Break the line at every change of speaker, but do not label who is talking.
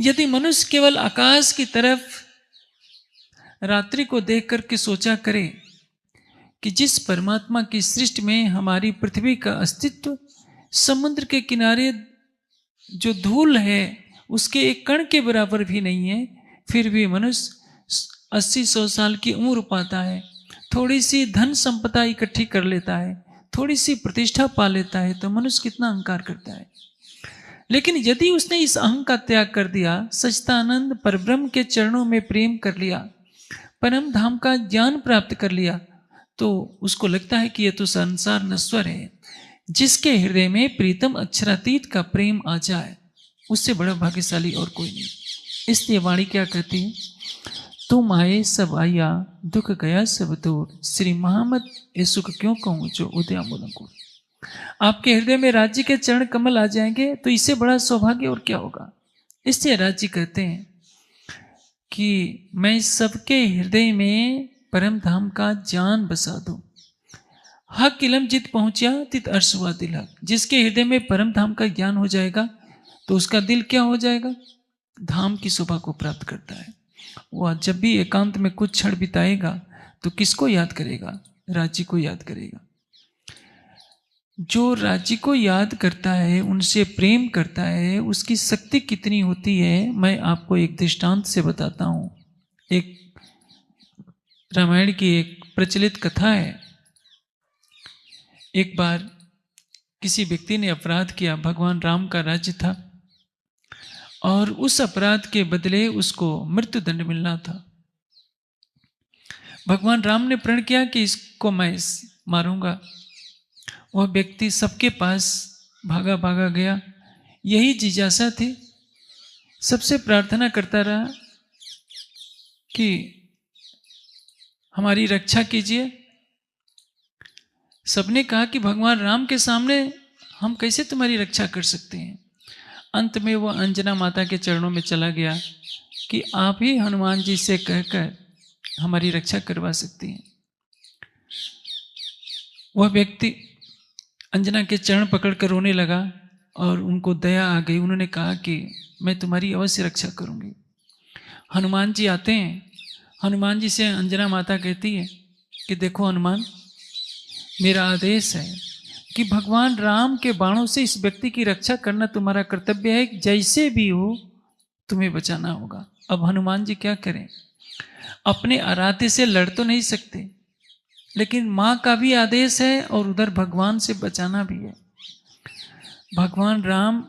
यदि मनुष्य केवल आकाश की तरफ रात्रि को देख करके सोचा करे कि जिस परमात्मा की सृष्टि में हमारी पृथ्वी का अस्तित्व समुद्र के किनारे जो धूल है उसके एक कण के बराबर भी नहीं है, फिर भी मनुष्य 80-100 साल की उम्र पाता है, थोड़ी सी धन संपदा इकट्ठी कर लेता है, थोड़ी सी प्रतिष्ठा पा लेता है, तो मनुष्य कितना अहंकार करता है। लेकिन यदि उसने इस अहं का त्याग कर दिया, सच्चिदानंद परब्रह्म के चरणों में प्रेम कर लिया, परम धाम का ज्ञान प्राप्त कर लिया, तो उसको लगता है कि यह तो संसार नश्वर है। जिसके हृदय में प्रीतम अक्षरातीत का प्रेम आ जाए उससे बड़ा भाग्यशाली और कोई नहीं। इसलिए वाणी क्या कहती है, तुम आए सब आया, दुख गया सब दूर, श्री महामत ये सुख क्यों कहूँ जो उदयामूलम को। आपके हृदय में राज्य के चरण कमल आ जाएंगे तो इससे बड़ा सौभाग्य और क्या होगा। इसलिए राज्य कहते हैं कि मैं सबके हृदय में परम धाम का ज्ञान बसा दूं। हक इलम जित पहुंचा तित अर्श हुआ दिल हक। जिसके हृदय में परम धाम का ज्ञान हो जाएगा तो उसका दिल क्या हो जाएगा, धाम की शोभा को प्राप्त करता है। वह जब भी एकांत में कुछ क्षण बिताएगा तो किसको याद करेगा, राज्य को याद करेगा। जो राज्य को याद करता है, उनसे प्रेम करता है, उसकी शक्ति कितनी होती है मैं आपको एक दृष्टांत से बताता हूं। एक रामायण की एक प्रचलित कथा है। एक बार किसी व्यक्ति ने अपराध किया, भगवान राम का राज्य था और उस अपराध के बदले उसको मृत्यु दंड मिलना था। भगवान राम ने प्रण किया कि इसको मैं मारूंगा। वह व्यक्ति सबके पास भागा भागा गया, यही जिज्ञासा थी, सबसे प्रार्थना करता रहा कि हमारी रक्षा कीजिए। सबने कहा कि भगवान राम के सामने हम कैसे तुम्हारी रक्षा कर सकते हैं। अंत में वह अंजना माता के चरणों में चला गया कि आप ही हनुमान जी से कहकर हमारी रक्षा करवा सकती हैं। वह व्यक्ति अंजना के चरण पकड़कर रोने लगा और उनको दया आ गई। उन्होंने कहा कि मैं तुम्हारी अवश्य रक्षा करूंगी। हनुमान जी आते हैं। हनुमान जी से अंजना माता कहती है कि देखो हनुमान, मेरा आदेश है कि भगवान राम के बाणों से इस व्यक्ति की रक्षा करना तुम्हारा कर्तव्य है, जैसे भी हो तुम्हें बचाना होगा। अब हनुमान जी क्या करें, अपने आराध्य से लड़ तो नहीं सकते, लेकिन माँ का भी आदेश है और उधर भगवान से बचाना भी है। भगवान राम